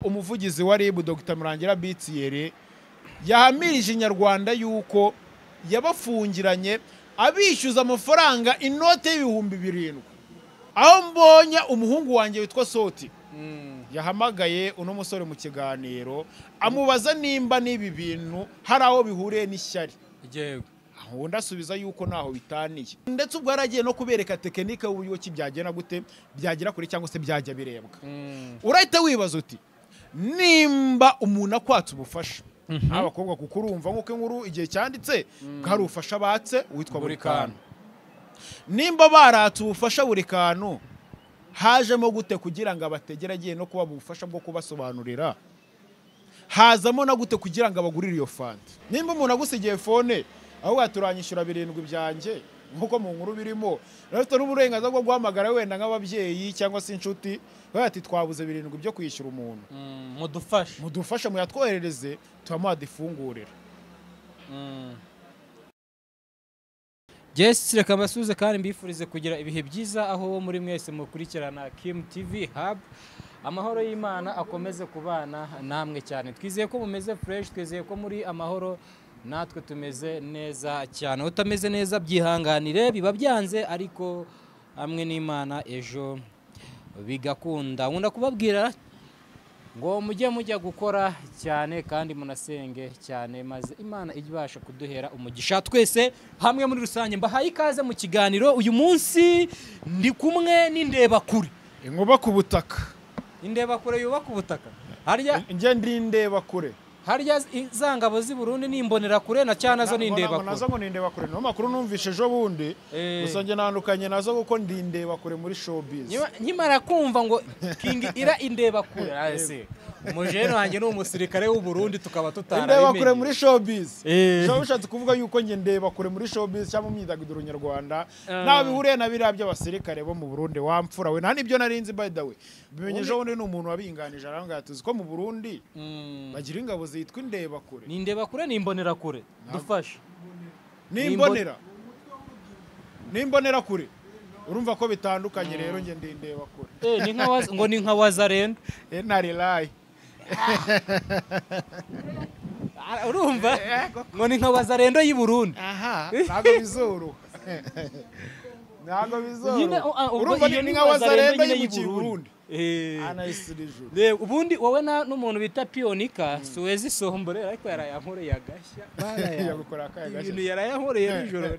umuvugizi wa RIB Dr Murangira Bitsiyere yahamirije Inyarwanda yuko yabafungiranye abishyuza amafaranga inote y'ibihumbi 7 aho mbonye umuhungu wanjye witwa Soti yahamagaye uno musore mu kiganiro amubaza nimba nibi bintu hari aho bihuriye n'ishyari yego aho ndasubiza yuko naho bitaniye ndetse ubwo yaragiye no kubereka tekinike y'uburyo ki byagena gute byagira kuri cyangwa se byajya birebwa urahita wibaza uti nimba umuntu akwatse ubufasha abakobwa kuko urumva nkuko inkuru igihe cyanditse bwari ubufasha batse witwa buri kantu nimba baratse ubufasha buri kantu hajemo gute kugira ngo abategeragiye no kuba ubufasha bwo kubasobanurira hazamo na gute kugira ngo abagurire iyo fanta nimba umuntu agusigiye fone aho waturanyishyura 7 byanjye nkuko mu nkuru birimo rafite n'uburenganzira bwo guhamagara wenda nk'ababyeyi cyangwa se inshuti bati twabuze 7 byo kwishyura umuntu mudufasha muyatwoherereze tubamuadifungurira Yes, reka mbasuze kandi mbifurize kugira ibihe byiza aho muri mwese mukurikirana Kim TV Hub. Amahoro y'Imana akomeze kubana namwe cyane. Twizeye ko mumeze fresh, twizeye ko muri amahoro natwe tumeze neza cyane. Utameze neza byihanganire biba byanze ariko hamwe n'Imana ejo bigakunda. Nkunda kubabwira ngo mujya gukora cyane kandi munasenge cyane maze Imana ibasha kuduhera umugisha twese hamwe muri rusange. Mbahaye ikaze mu kiganiro uyu munsi ndi kumwe n'indeba kure inkuba ku butaka indeba kure yubaka ubutaka harya nje ndindeba kure harya izangabo z'i Burundi nimbonera kure na cyana zo nindeba kure nazo ngo nindeba kure no makuru numvishe ejo bundi usonje nandukanye nazo kuko ndindeba kure muri showbiz nyimara kumva ngo King Ira indeba kure ase umujeno wanjye n'umusirikare w'u Burundi tukaba tutarabimenye indeba kure muri showbiz jo ushatse kuvuga yuko nge ndeba kure muri showbiz cyangwa myidagaduro nyarwanda nabihuriye na biriya by'abasirikare bo mu Burundi wamfura we nta nibyo narinzi by the way bimenyeje wundi n'umuntu wabinganije aranga tuzi ko mu Burundi bagira ingabo zitwa indeba kure ni indeba kure nimbonera kure dufashe nimbonera kure urumva ko bitandukanye rero nge ndindeba kure ni nka ngo ni nka wazarendo nari lie urumva ngo ni nka wazarendo y'i Burundi ntago bizuru urumva ni nka wazarendo y'i Burundi ubundi wowe n'umuntu bita Pionika Suezi Sombore ariko yarayankoreye agashya ibintu yarayankoreye nijoro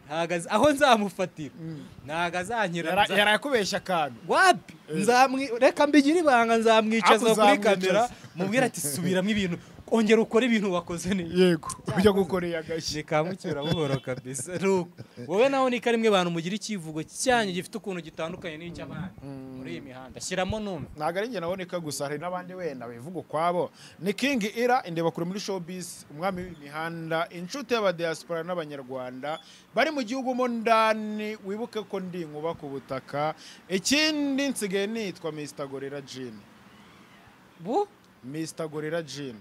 hagaze aho nzamufatira nagazanyira yarakubeshya akantu wapi reka mbigira ibanga nzamwicaza kuri kamera mubwira ati subiramo ibintu ongera ukore ibintu wakoze neza yego ujya gukoreye agashyi nikamukira buhoro kabisa nuko wowe naho ni karimwe abantu mugira ikivugo cyanyu gifite ukuntu gitandukanye n'icy'abandi muri iyi mihanda shyiramo numwe naga ari nge naboneka gusa hari nabandi wenda bivuga kwabo ni King Ira indeba kure muri showbiz umwami w'imihanda inshuti y'aba diaspora n'abanyarwanda bari mu gihugu mo ndani wibuke ko ndi inkuba ku butaka ikindi nsigaye nitwa Mr Gorilla Jean Mr Gorilla Jean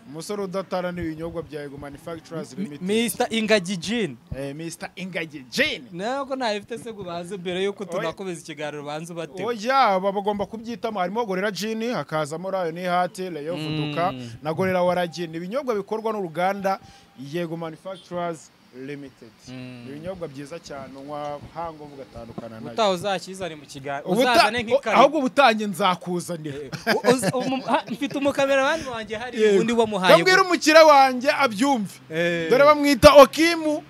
umusore udatara n'ibinyobwa bya Ego Manufacturers Limited Mr Ingagi Jean Mr Ingagi Jean nako nayifite se gubanze mbere yuko tunakomeza ikiganiro banze bate oya bagomba kubyitamo harimo Gorilla Jean hakazamo Rayo ni hati Rayo Vuduka na Gorilla Waragin ibinyobwa bikorwa n'uruganda Ego Manufacturers Limited ibinyobwa byiza cyane unywa hango mugatandukana nayo utaho uzakizane mu kiganiro uzazane nk'ikari ahubwo butange nzakuzanira mfite umukamera bandi wanjye hari undi wamuhaye bambwira umukira wanjye abyumve dore bamwita Okimu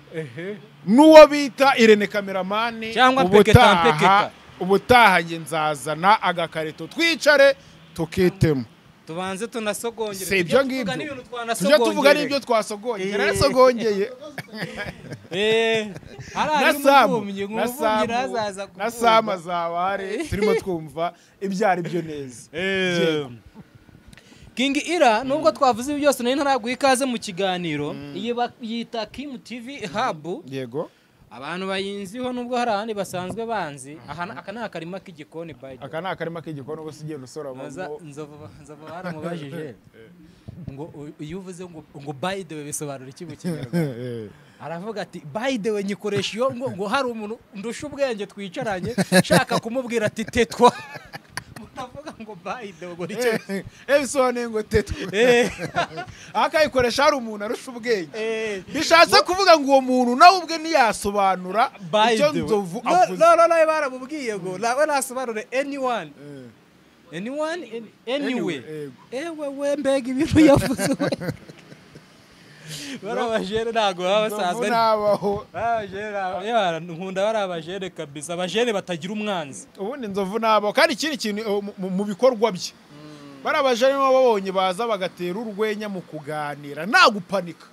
nuwo bita Irene Cameraman cyangwa peketa ubutaha nge nzazana agakarito twicare tukitemo tubanze tunasogongere sibyo ngibyo tujya tuvuga n'ibyo twasogongeye narasogongeye na sama zaware turimo twumva ibyari byo neza King Ira nubwo twavuze ibi byose nari ntaraguha ikaze mu kiganiro yita Kim TV Hub yego abantu bayinziho nubwo hari ahandi basanzwe banzi aka ni akarima k'igikoni by aka ni akarima k'igikoni ubwo sigiye gusoroma nzova baramubajije ngo iyo uvuze ngo by the way bisobanura iki mu Kinyarwanda aravuga ati by the way nyikoresha iyo ngo hari umuntu ndusha ubwenge twicaranye shaka kumubwira ati tetwa utavuga ngo bayide ubwo nicyo bisobanuye ngo tetwe akayikoresha hari umuntu arusha ubwenge bishatse kuvuga ngo uwo muntu nawe ubwe ntiyasobanura icyo nzovu avuze no baramubwiye ngo nawe nasobanure anyone anyway we mbega ibintu yavuze barabajere ntago baba basanzwe nabaho nkunda bari abajere kabisa abajere batagira umwanzi ubundi nzovu nabaho kandi ikindi kintu mu bikorwa bye bari abajere babonye baza bagatera urwenya mu kuganira nta gupanika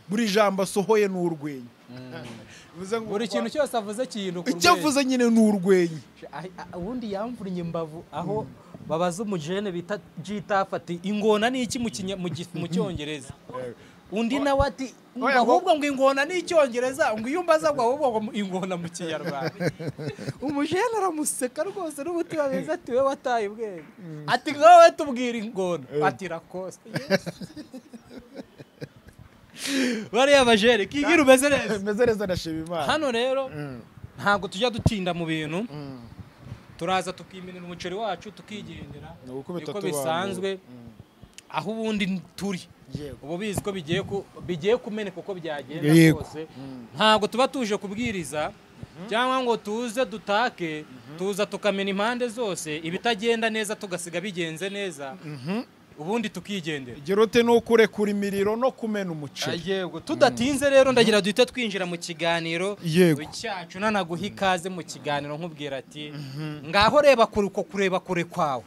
buri jambo asohoye n'urwenya buri kintu cyose avuze kintu icyo avuze nyine n'urwenya ubundi yamvunnye imbavu aho babaza umujene bita Gitafu ati ingona ni iki mu cyongereza undi nawe ati ahubwo ngo ingona ni icyongereza ngo iyo umbaza ngo ahubwo ingona mu kinyarwanda umujene aramuseka rwose n'umutima mwiza ati we wataye ubwenge ati ngawe tubwira ingona ati rakosa bariya bajere kigira umeze neza ndashima Imana hano rero ntabwo tujya dutinda mu bintu turaza tukiminira umuceri wacu tukigendera uko bisanzwe aho ubundi turi ubu bizi ko bigiye kumeneka uko byagenda kose ntabwo tuba tuje kubwiriza cyangwa ngo tuze dutake tuza tukamena impande zose ibitagenda neza tugasiga bigenze neza ubundi tukigendera igirote no kurekura imiriro no kumena umuceri yego tudatinze rero ndagira duhita twinjira mu kiganiro cyacu nanaguha ikaze mu kiganiro nkubwira ati ngaho reba kure uko kureba kure kwawe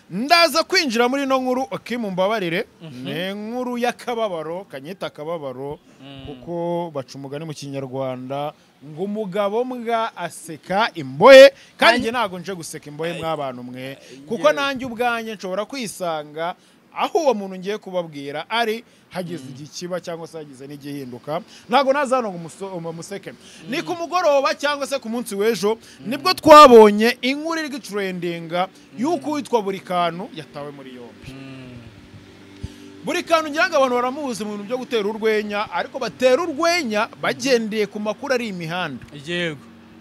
ndaza kwinjira muri no nkuru akimumbabarire ne nkuru y'akababaro kanyita akababaro kuko baca umugani mu kinyarwanda ngo umugabo mbwa aseka imbohe kandi ntago nje guseka imbohe mw'abantu mwe kuko nanjye ubwanye nshobora kwisanga aho uwo muntu ngiye kubabwira ari hagize igikiba cyangwa se hagize n'igihinduka ntago nazano ngo museke ni ku mugoroba cyangwa se ku munsi w'ejo nibwo twabonye inkuru iri gitrendinga yuko witwa Burikanu yatawe muri yombi Burikanu ngira ngo abantu baramubuze mu bintu byo gutera urwenya ariko batera urwenya bagendeye ku makuru ari imihanda yego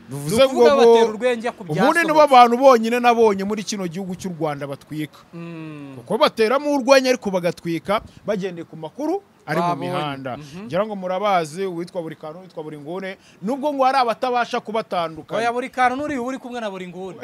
bivuze ngo batera urwenya ku byaso ubundi nibo abantu bonyine nabonye muri kino gihugu cy'u Rwanda batwika kuko bateramo urwenya ariko bagatwika bagendeye ku makuru ari mu mihanda ngira ngo murabazi witwa Burikanu witwa Buringune nubwo ngo hari abatabasha kubatandukanya oya Burikanu uri kumwe na Buringune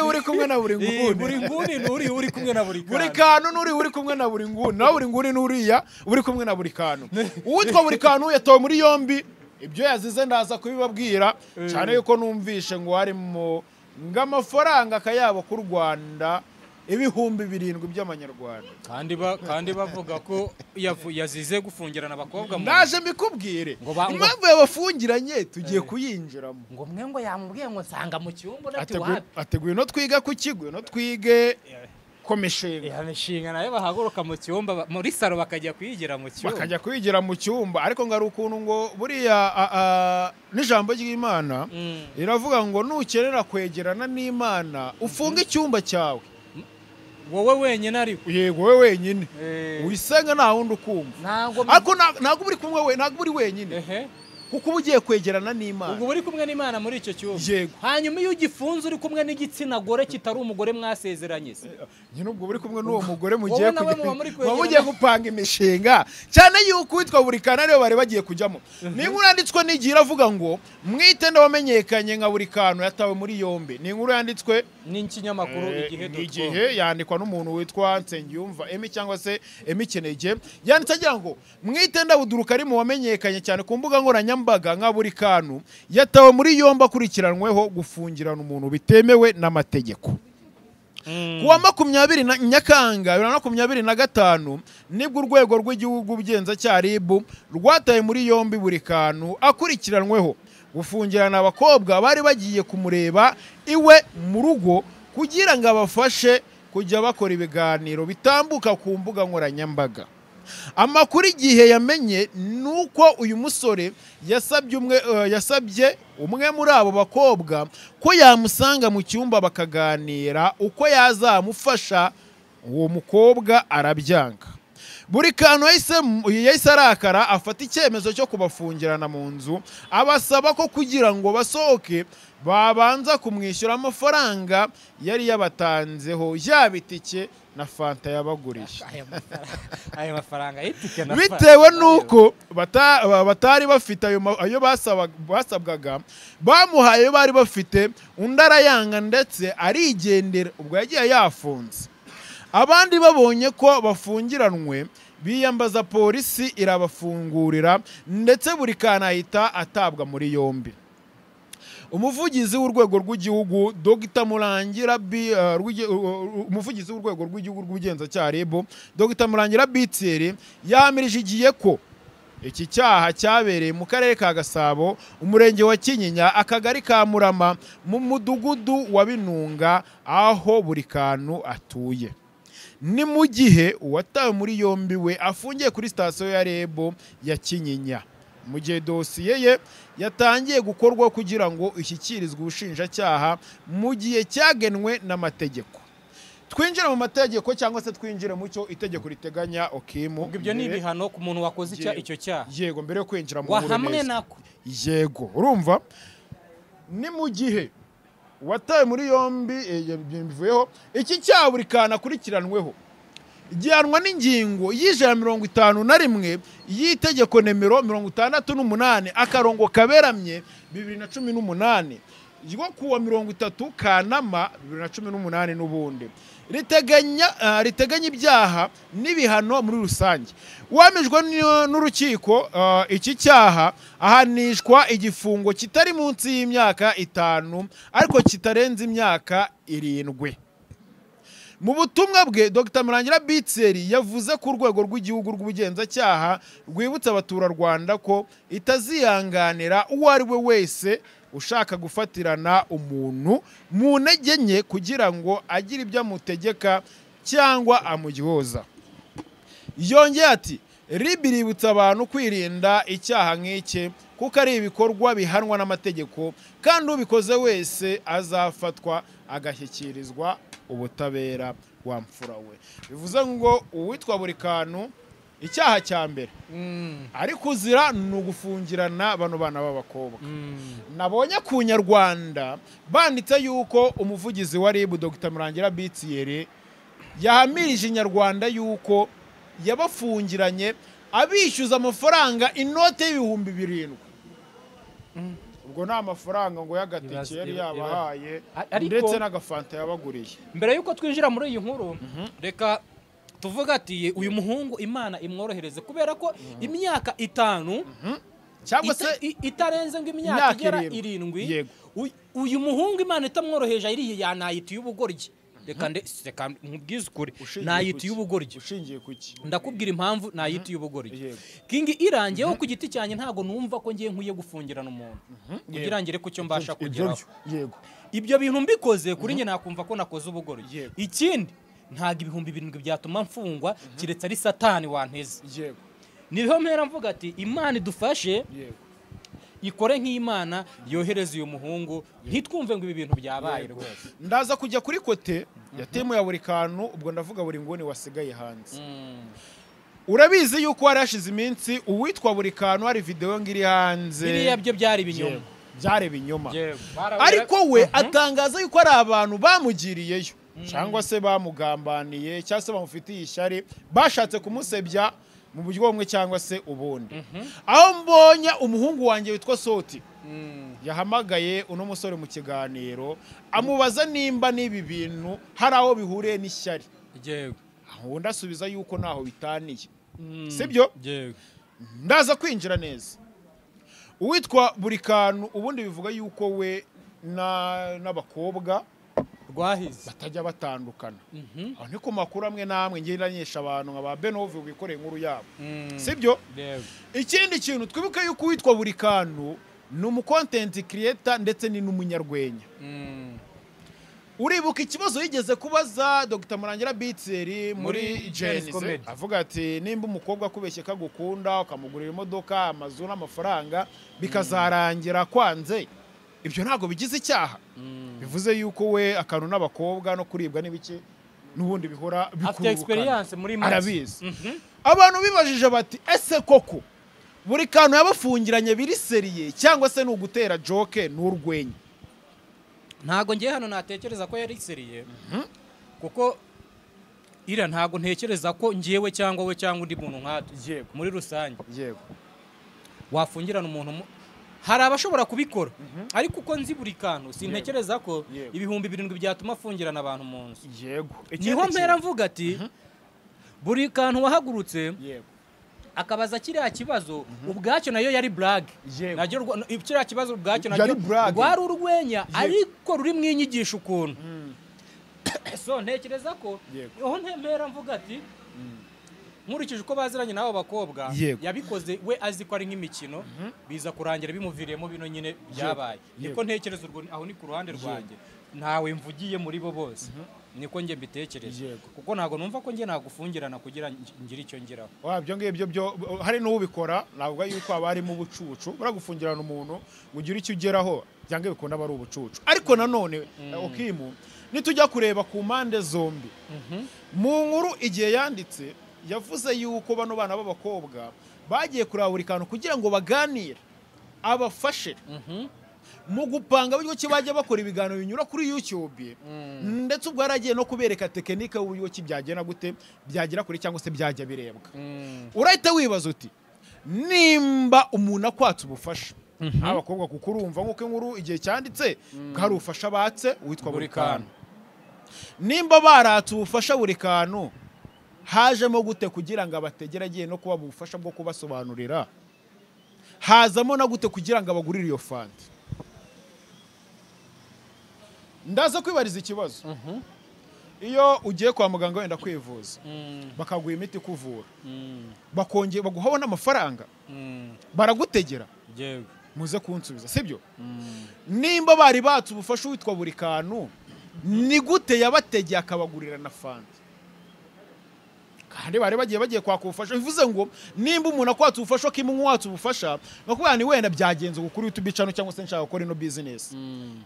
uri kumwe na Buringune Buringune uri kumwe na Burikanu Burikanu uri kumwe na Buringune na Buringune nuriya uri kumwe na Burikanu uwitwa Burikanu yatawe muri yombi ibyo yazize ndaza kubibabwira cyane yuko numvishe ngo harimo ngamafaranga akayabo ku Rwanda ibihumbi 7 by'amanyarwanda kandi bavuga ko yazize gufungirana abakobwa ndaje mbikubwire impamvu yabafungiranye tugiye kuyinjiramo ngo mwe ngo yamubwiye ngo nsanga mu cyumba ateguye no twiga ku kigo no twige mishinga nayo bahaguruka mu cyumba muri saro bakajya kwigira mu cyumba ariko ngari ukuntu ngo buriya n'ijambo ry'Imana riravuga ngo nukerera kwegerana n'Imana ufunga icyumba cyawe wowe wenyine ariko yego wowe wenyine wisenga nta wundi ukumva ariko ntabwo uri kumwe ntabwo uri wenyine kuko ugiye kwegerana n'Imana ubwo uri kumwe n'Imana muri icyo cyumba hanyuma iyo ugifunze uri kumwe n'igitsina gore kitari umugore mwasezeranye se nyine ubwo uri kumwe n'uwo mugore mugiye gupanga imishinga cyane yuko witwa Burikanu ariyo bari bagiye kujyamo ni inkuru yanditswe n'igihe iravuga ngo mwitende wamenyekanye nka Burikanu yatawe muri yombi ni inkuru yanditswe n'ikinyamakuru igihe yandikwa n'umuntu witwa Nsengiyumva Emi cyangwa se Emi Kenege yanditse agira ngo mwitende buduruka ari mu wamenyekanye cyane ku mbuga nkoranyambaga nka Burikanu yatawe muri yombi akurikiranweho gufungirana umuntu bitemewe n'amategeko kuwa 20 Nyakanga 2025 nibwo urwego rw'igihugu bugenzacyaha RIB rwataye muri yombi Burikanu akurikiranweho gufungirana abakobwa bari bagiye kumureba iwe mu rugo kugira ngo abafashe kujya bakora ibiganiro bitambuka ku mbuga nkoranyambaga amakuru igihe yamenye nuko uyu musore yasabye umwe muri abo bakobwa ko yamusanga mu cyumba bakaganira uko yazamufasha uwo mukobwa arabyanga Burikanu yahise arakara afata icyemezo cyo kubafungirana mu nzu abasaba ko kugira ngo basohoke babanza kumwishyura amafaranga yari yabatanzeho yaba itike na fanta yabagurije. Ayo mafaranga y'itike na bitewe nuko batari bafite ayo basabwaga, bamuhaye bari bafite, undi arayanga ndetse arigendera, ubwo yagiye yafunze. Abandi babonye ko bafungiranwe biyambaza polisi irabafungurira, ndetse buri kana ahita atabwa muri yombi. Umuvugizi w'urwego rw'igihugu Dr Murangira umuvugizi w'urwego rw'igihugu rw'ubugenzacyaha RIB Dr Murangira Bitseri yahamirije igihe ko iki cyaha cyabereye mu karere ka Gasabo, umurenge wa Kinyinya, akagari ka Murama, mu mudugudu wa Binunga, aho buri kantu atuye. Ni mu gihe uwatawe muri yombi we afungiye kuri sitasiyo ya RIB ya Kinyinya, mu gihe dosiye ye yatangiye gukorwa kugira ngo ishyikirizwe ubushinjacyaha mu gihe cyagenwe n'amategeko. Twinjire mu mategeko cyangwa se twinjire mu cyo itegeko riteganya. Ibyo ni ibihano ku muntu wakoze icyo cyaha. Yego, mbere yo kwinjira mu wahamwe nako. Yego, urumva, ni mu gihe watawe muri yombi bivuyeho iki cyaha buri kana akurikiranweho gihanwa n'ingingo y'151 y'itegeko nimero 68 akarongo kaberamye 2018 ryo kuwa 30 Kanama 2018 n'ubundi riteganya ibyaha n'ibihano muri rusange. Wamijwe n'urukiko iki cyaha ahanishwa igifungo kitari munsi y'imyaka 5 ariko kitarenze imyaka 7. Mu butumwa bwe Dr Murangira Bitseri yavuze ko urwego rw'igihugu rw'ubugenzacyaha rwibutsa abaturarwanda ko itazihanganira uwo ari we wese ushaka gufatirana umuntu mu ntege nke kugira ngo agire ibyo amutegeka cyangwa amugihoza. Yongeye ati RIB iributsa abantu kwirinda icyaha nk'iki kuko ari ibikorwa bihanwa n'amategeko, kandi ubikoze wese azafatwa agashyikirizwa ubutabera wa mfura we. Bivuze ngo uwitwa buri kantu icyaha cya mbere ari kuzira ni ugufungirana bano bana b'abakobwa. Nabonye ku Nyarwanda banditse yuko umuvugizi wa RIB Dr Murangira Bitseri yahamirije Nyarwanda yuko yabafungiranye abishyuza amafaranga inote y'ibihumbi 7. Ubwo nta mafaranga ngo yagatike yari yabahaye ndetse n'agafanta yabaguriye. Mbere yuko twinjira muri iyi nkuru, reka tuvuga ati uyu muhungu Imana imworohereze, kubera ko imyaka 5 cyangwa se itarenze ngo imyaka igera 7, uyu muhungu Imana itamworoheje iriye yanayitiye ubugoryi. Reka nkubwize ukuri, nayitiye ubugoryi. Ushingiye kuki? Ndakubwira impamvu nayitiye ubugoryi. King irangiyeho ku giti cyanjye ntago numva ko ngiye nkwiye gufungirana umuntu kugira ngire ku cyo mbasha kugeraho. Yego, ibyo bintu mbikoze kuri njye nakumva ko nakoze ubugoryi. Ikindi ntago ibihumbi 7 byatuma mfungwa kiretse ari Satani wanteze. Yego, niho mpera mvuga ati Imana idufashe, ikore nk'Imana yohereza uyu muhungu, ntitwumve ngo ibi bintu byabaye rwose. Ndaza kujya kuri kote ya timu ya buri kantu, ubwo ndavuga buri nguni wasigaye hanze. Urabizi yuko warashize iminsi uwitwa buri kantu hari video ngiri hanze. Biriya byo byari ibinyoma. Byari ibinyoma. Ariko we atangaza yuko ari abantu bamugiriyeyo cyangwa se bamugambaniye cyangwa se bamufitiye ishyari, bashatse kumusebya mu buryo bumwe cyangwa se ubundi. Aho mbonye umuhungu wanjye witwa Soti yahamagaye uno musore mu kiganiro amubaza nimba nibi bintu hari aho bihuriye n'ishyari. Yego, aho ndasubiza yuko naho bitaniye. Sibyo? Yego. Ndaza kwinjira neza. Uwitwa buri kantu ubundi bivuga yuko we n'abakobwa rwahize batajya batandukana. Aho niko makuru amwe namwe ngeranyesha abantu nk'aba Benove bikoreye inkuru yabo. Sibyo? Ikindi kintu twibuke yuko witwa buri kantu ni umu content creator ndetse ni n'umunyarwenya. Uribuka ikibazo yigeze kubaza Dr Murangira Bitseri muri Genesis, avuga ati nimba umukobwa kubeshye kagukunda ukamugurira imodoka, amazu n'amafaranga bikazarangira kwanze, ibyo ntago bigize icyaha. Bivuze yuko we akantu n'abakobwa no kuribwa n'ibiki n'ubundi bihora afite experience muri mazi. Arabizi. Abantu bibajije bati ese koko buri kantu yabafungiranye biri seriye cyangwa se n'ugutera joke n'urwenya? ntago ngiye hano natekereza ko yari seriye kuko ira ntago ntekereza ko ngiyewe cyangwa we cyangwa undi muntu nkatwe muri rusange wafungirana umuntu hari abashobora kubikora ariko uko nzi buri kantu sintekereza ko ibihumbi 7 byatuma afungirana abantu mu nzu niho mpera mvuga ati buri kantu wahagurutse akabaza kiriya kibazo ubwacyo nayo yari brag najyo kiriya kibazo ubwacyo najyo rwari urwenya ariko ruri mwinyigisha ukuntu so ntekereza ko niho mpera mvuga ati nkurikije uko baziranye n'abo bakobwa yabikoze we azi ko ari nk'imikino biza kurangira bimuviriyemo bino nyine byabaye niko ntekereza urwo aho ni ku ruhande rwanjye ntawe mvugiye muri bo bose niko nge mbitekereje kuko ntago numva ko nge nagufungirana kugira ngire icyo ngiraho wabyo ngibyo byo hari n'ubikora navuga yuko abari mu bucucu baragufungirana umuntu ugira icyo ugeraho byange bikunda bari ubucucu ariko nanone Okimu nitujya kureba ku mpande zombi mu nkuru igihe yanditse yavuze yuko bano bana b'abakobwa bagiye kureba buri kantu kugira ngo baganire abafashe mu gupanga buryo ki bajya bakora ibiganiro binyura kuri YouTube ndetse ubwo yaragiye no kubereka tekinike y'uburyo ki byagena gute byagira kuri cyangwa se byajya birebwa urahita wibaza uti nimba umuntu akwatse ubufasha abakobwa kuko urumva nk'uko inkuru igihe cyanditse bwari ubufasha batse witwa buri kantu nimba baratse ubufasha buri kantu hajemo gute kugira ngo abategeragiye no kuba ubufasha bwo kubasobanurira hazamo na gute kugira ngo abagurire iyo fanta ndaza kwibariza ikibazo iyo ugiye kwa muganga wenda kwivuza bakaguha imiti kuvura bakongeye baguhaho n'amafaranga baragutegera muze kunsubiza sibyo nimba bari batse ubufasha witwa buri kantu ni gute yabategeye akabagurira na fanta kandi bari bagiye kwaka ubufasha bivuze ngo nimba umuntu akwatse ubufasha kimuwatse ubufasha nakubana ni wenda byagenze gukuri YouTube channel cyangwa se nshaka gukora ino business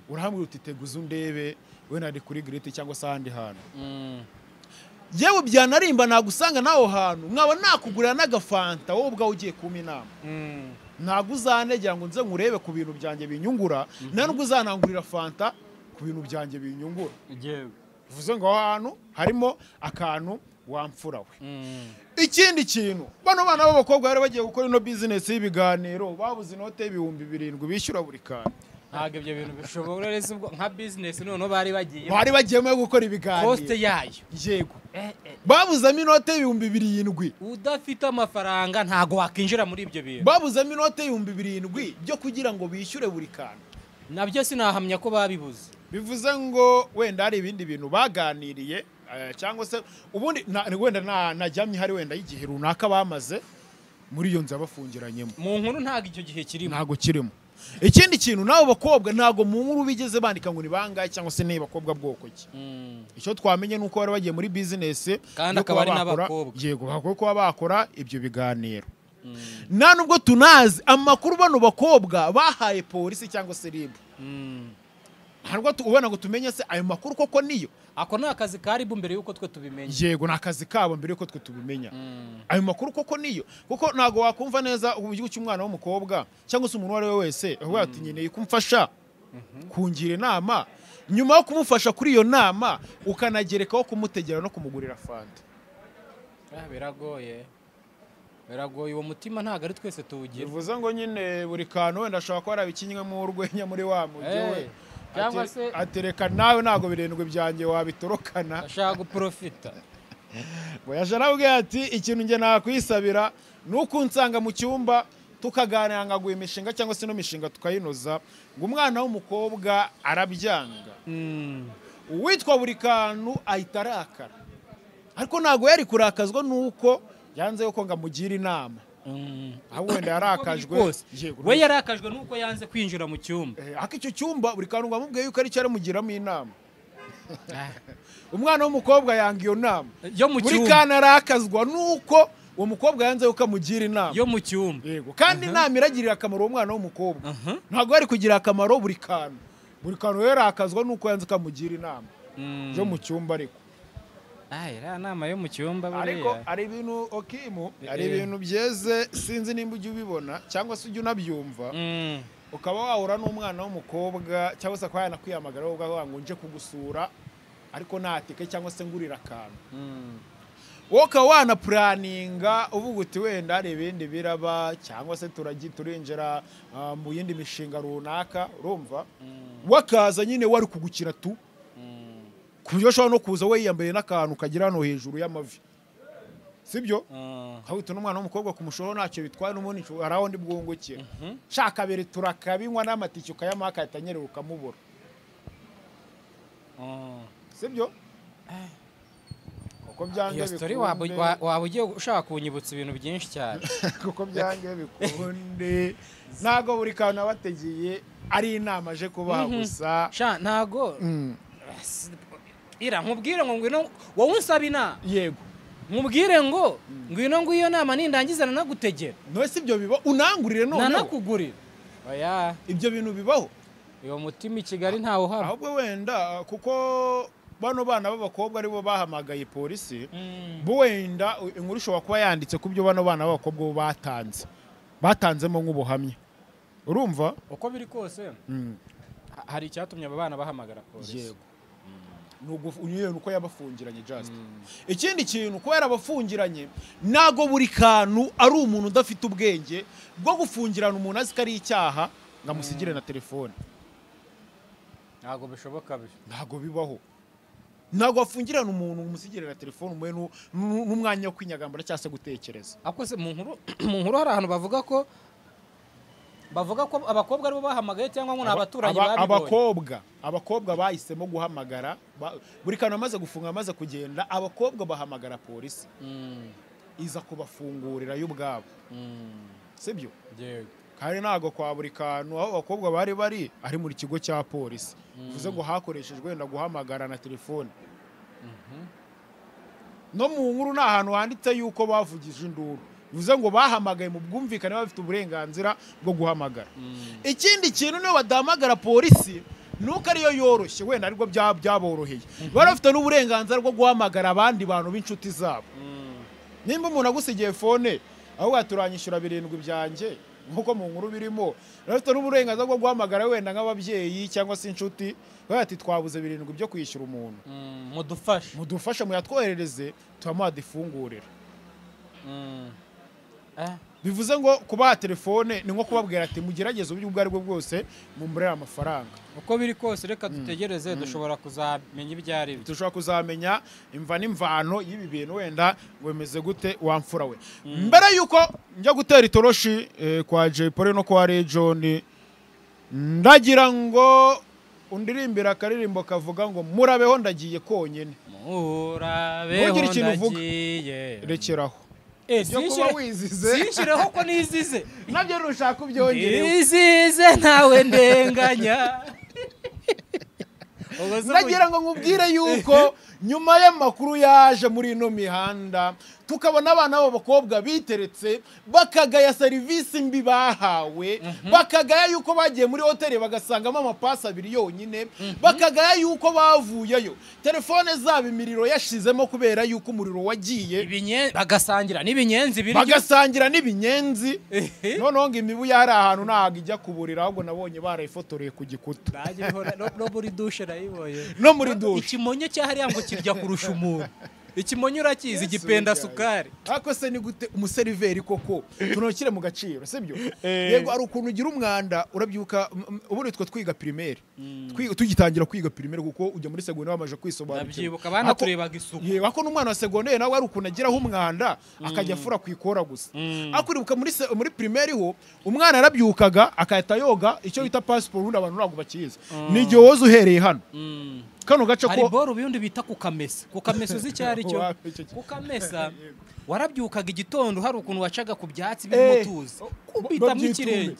urahamwe utiteguza undebe wenda ari kuri Great cyangwa se ahandi hantu yewe byanarimba nagusanga naho hantu nkaba nakugurira n'agafanta wowe ubwa ugiye kuma inama naguzanegera ngo nze nkurebe ku bintu byanjye binyungura nubwo uzanangurira fanta ku bintu byanjye binyungura bivuze ngo ahantu harimo akantu wamfura we ikindi kintu bano bana b'abakobwa bari bagiye gukora ino business y'ibiganiro babuze inote y'ibihumbi 7 bishyura buri kantu ntabwo ibyo bintu bishobora rese nka business none bari bagiyemo gukora ibiganiro cost yayo yego babuzamo inote y'ibihumbi 7 udafite amafaranga ntago wakinjira muri ibyo bintu babuzamo inote y'ibihumbi 7 byo kugira ngo bishyure buri kantu nabyo sinahamya ko babibuze bivuze ngo wenda hari ibindi bintu baganiriye cyangwa se ubundi wenda najyamye hari wenda igihe runaka bamaze muri iyo nzu abafungiranyemo mu nkuru ntago icyo gihe kirimo ntago kirimo ikindi kintu nabo bakobwa ntago mu nkuru bigeze bandika ngo ni bangaye cyangwa se ne bakobwa bwoko ki icyo twamenye nuko bari bagiye muri business kandi akaba ari n'abakobwa yego bakora bakora ibyo biganiro nta nubwo tunazi amakuru bano bakobwa bahaye polisi cyangwa se RIB ntabwo ubona ngo tumenye se ayo makuru koko niyo ako ni akazi ka RIB mbere yuko twe tubimenya yego ni akazi kabo mbere yuko twe tubimenya ayo makuru koko niyo kuko ntago wakumva neza uburyo cy'umwana w'umukobwa cyangwa se umuntu wari we wese aho ati nkeneye kumfasha kungira inama nyuma yo kumufasha kuri iyo nama ukanagerekaho kumutegera no kumugurira fanta biragoye uwo mutima ntago ari twese tuwugira bivuze ngo nyine buri kantu wenda ashobora kuba arabikinywe mu urwenya muri wa mujyi we cyangwa se atereka nawe ntago birindwe byanjye wabitorokana ashaka guprofita ngo yasharabwe ati ikintu nge nakwisabira nuko unsanga mu cyumba tukaganira ngaguye imishinga cyangwa se no mishinga tukayinoza ngo umwana w'umukobwa arabyanga uwitwa buri kantu ahita arakara ariko ntago yari kurakazwa nuko yanze yuko ngamugira inama ahubwo wenda yarakajwe we yarakajwe nuko yanze kwinjira mu cyumba ariko icyo cyumba buri kantu ngamubwiye yuko ari cyo aramugiramo inama umwana w'umukobwa yanga iyo nama buri kantu arakazwa nuko uwo mukobwa yanze yuko amugira inama yo mu cyumba yego kandi inama iragirira akamaro uwo mwana w'umukobwa ntabwo yari kugira akamaro buri kantu yarakazwa nuko yanze ukamugira inama yo mu cyumba ariko iriya nama yo mu cyumba ariko ari ibintu Okimu ari ibintu byeze sinzi nimba ujya ubibona cyangwa se ujya unabyumva ukaba wahura n'umwana w'umukobwa cyangwa se akaba yanakwiyamagara wowe ugavuga ngo nje kugusura ariko nta tike cyangwa se ngurira akantu wowe ukaba wanapuraninga uvuga uti wenda hari ibindi biraba cyangwa se turinjira mu yindi mishinga runaka urumva wakaza nyine wari kugukira tu ku buryo ushobora no kuza we yiyambaye n'akantu kagira hano hejuru y'amavi sibyo hawita n'umwana w'umukobwa ku mushoro ntacyo bitwaye n'ubundi hari aho ndi bwunguke shaka abiri turakabinywa n'amatike ukayamaha akahita anyerera ukamubura sibyo kuko byange bikunde waba ugiye ushaka kunyibutsa ibintu byinshi cyane kuko byange bikunde ntago buri kantu abategeye ari inama aje kubaha gusa ntago ira nkubwire ngo ngwino wowe unsaba inama yego nkubwire ngo ngwino ngo iyo nama nindangizana nagutegera none si ibyo bibaho unangurire noneho nanakugurira oya ibyo bintu bibaho iyo mutima i Kigali ntawe uhaba ahubwo wenda kuko bano bana b'abakobwa aribo bahamagaye polisi bo wenda inkuru ishobora kuba yanditse ku byo bano bana b'abakobwa batanzemo nk'ubuhamya urumva uko biri kose hari icyatumye aba bana bahamagara polisi yego nuko yabafungiranye just ikindi kintu ko yarabafungiranye nago buri kantu ari umuntu udafite ubwenge bwo gufungirana umuntu azi ko ari icyaha ngamusigire na telefone ntago bishoboka ntago bibaho ntago wafungirana umuntu umusigire na telefone umwe n'umwanya wo kwinyagambura cyangwa se gutekereza ako se mu nkuru hari ahantu bavuga ko abakobwa aribo bahamagaye cyangwa ngo n'abaturanyi babibonye abakobwa bahisemo guhamagara buri kantu amaze gufunga amaze kugenda abakobwa bahamagara polisi iza kubafungurira yo ubwabo sibyo kandi ntago kwa buri kantu aho abakobwa bari ari muri kigo cya polisi bivuze ngo hakoreshejwe wenda guhamagara na telefone no mu nkuru ni ahantu handitse yuko bavugije induru bivuze ngo bahamagaye mu bwumvikane bafite uburenganzira bwo guhamagara ikindi kintu niyo badahamagara polisi nuko ariyo yoroshye wenda ariko byaboroheye bari bafite n'uburenganzira bwo guhamagara abandi bantu b'inshuti zabo nimba umuntu agusigiye fone aho waturanyishyura 7 byanjye nkuko mu nkuru birimo bafite n'uburenganzira bwo guhamagara wenda nk'ababyeyi cyangwa se inshuti bati twabuze 7 byo kwishyura umuntu mudufashe muyatwoherereze tubamuha difungurira bivuze ngo kubaha telefone ni nko kubabwira ati mugerageze uburyo ubwo ari bwo bwose mumurera amafaranga uko biri kose reka dutegereze dushobora kuzamenya ibyari byo dushobora kuzamenya imva n'imvano y'ibi bintu wenda ngo bimeze gute wamfura we mbere yuko njya gutera itoroshi kwa Jay Polly no kwa Region ndagira ngo undirimbira akaririmbo kavuga ngo murabeho ndagiye konyene murabeho ndagiye rekeraho sinshyireho ko nizize nabyo nushaka ubyongereho nizize ntawe ndenganya nagira ngo nkubwire yuko nyuma y'amakuru yaje muri ino mihanda tukabona abana b'abakobwa biteretse bakagaya serivisi mbi bahawe bakagaya yuko bagiye muri hoteli bagasangamo amapasi 2 yonyine bakagaya yuko bavuyeyo telefone zabo imiriro yashizemo kubera yuko umuriro wagiye bagasangira n'ibinyenzi noneho ngo imibu yari ahantu ntago ijya kuburira ahubwo nabonye barayifotoreye ku gikuta no muri dushe nayiboye no muri dushe ikimonyo cyahariya ngo kirya kurusha umuntu ikimonyo urakizi igipenda sukari ako se ni gute umuseriveri koko tunokire mu gaciro sibyo yego ari ukuntu ugira umwanda urabyuka ubundi twa twiga primaire tugitangira kwiga primaire kuko ujya muri secondaire wamaje kwisobanukira nabyibuka bana turebaga isuku yego ako n'umwana wa secondaire nawe ari ukuntu agiraho umwanda akajya afura kwikora gusa akuribuka muri primaire ho umwana arabyukaga akahita yoga icyo bita passport ubundi abantu ntabwo bakiza ni igihe woze uhereye hano kano gace ko hari boro biyundi bita kukamesa uzi cyari cyo kukamesa warabyukaga igitondo hari ukuntu wacaga ku byatsi birimo tuzi kubitamwe ikirenge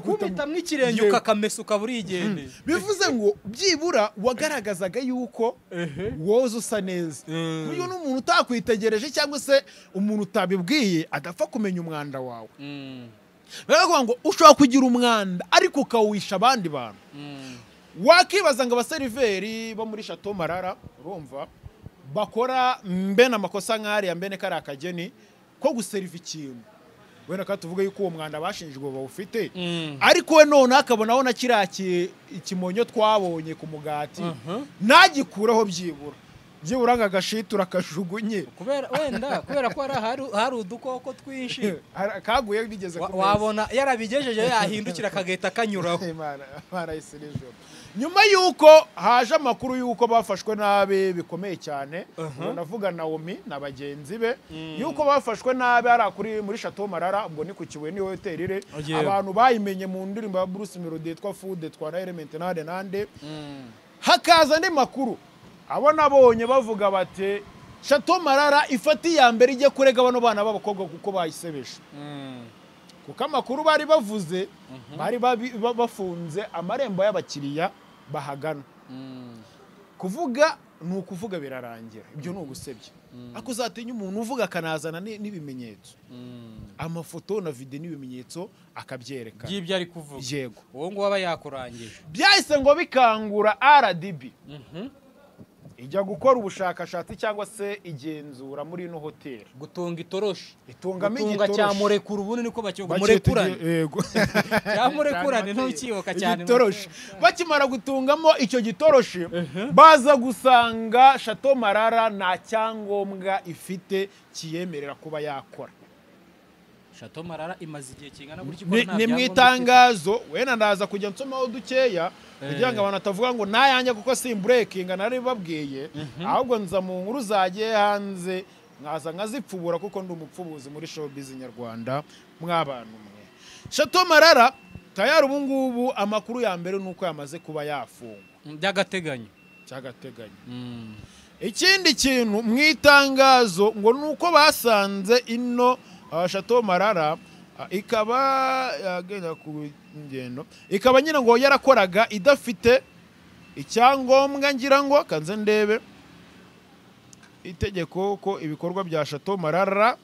kubitamwe ikirenge ukakamesa ukaburigendeye bivuze ngo byibura wagaragazaga yuko woze usa neza uyu n'umuntu utakwitegereje cyangwa se umuntu utabibwiye adapfa kumenya umwanda wawe baravuga ngo ushobora kugira umwanda ariko ukawisha abandi bantu wakibaza ngo abaseriveri bo muri Chateau Marara urumva bakora mbene amakosa nk'ari ya mbene kari akageni ko guseriva ikintu wenda kandi tuvuge yuko uwo mwanda bashinjwe bawufite ariko we none akabonaho na kiriya ikimonyo twabonye ku mugati ntagikureho byibura nk'agashitura akajugunye kubera ko hari udukoko twinshi kaguye bigeze ku wabona yarabigejeje yahindukira akagahita kanyuraho. nyuma y'uko haje amakuru y'uko bafashwe nabi bikomeye cyane navuga Naomi na bagenzi be y'uko bafashwe nabi ari muri Chateau Marara ubwo ni ku Kibuye ni hotel ire abantu bayimenye mu ndirimbo ya Bruce Melody yitwa Food twara Element nande hakaza andi makuru abo nabonye bavuga bate Chateau Marara ifati ya mbere ije kurega bano bana b'abakobwa kuko bayisebesha kuko amakuru bari bavuze bari bafunze amarembo y'abakiriya bahagana kuvuga ni ukuvuga birarangira ibyo ni ugusebya ako uzatinya umuntu uvuga akanazana n'ibimenyetso amafoto na video n'ibimenyetso akabyereka by'ibyo ari kuvuga yego uwo ngo waba yakurangije byahise ngo bikangura RDB ijya gukora ubushakashatsi cyangwa se igenzura muri ino hotel gutunga itoroshi gutunga cyamurekura ubundi niko murekurane yego cyamurekurane ntukiyoka cyane itoroshi bakimara gutungamo icyo gitoroshi baza gusanga Chateau Marara nta cyangombwa ifite kiyemerera kuba yakora. Chateau Marara imaze igihe kingana muri ni mwitangazo wena ndaza kujya nsomaho dukeya kugira ngo abantu atavuga ngo nayanjye kuko breaking nari babwiye ahubwo nza mu nkuru zagiye hanze nkaza nkazipfubura kuko ndi umupfubuzi muri showbiz nyarwanda mw'abantu mwe. Chateau Marara tayari ubu ngubu amakuru ya mbere nuko yamaze kuba yafungwa by'agateganyo ikindi kintu mwitangazo ngo nuko basanze ino Chateau Marara ikaba yagenda ku ngendo ikaba nyine ngo yarakoraga idafite icyangombwa ngira ngo kanze ndebe itegeko ko ibikorwa bya Chateau Marara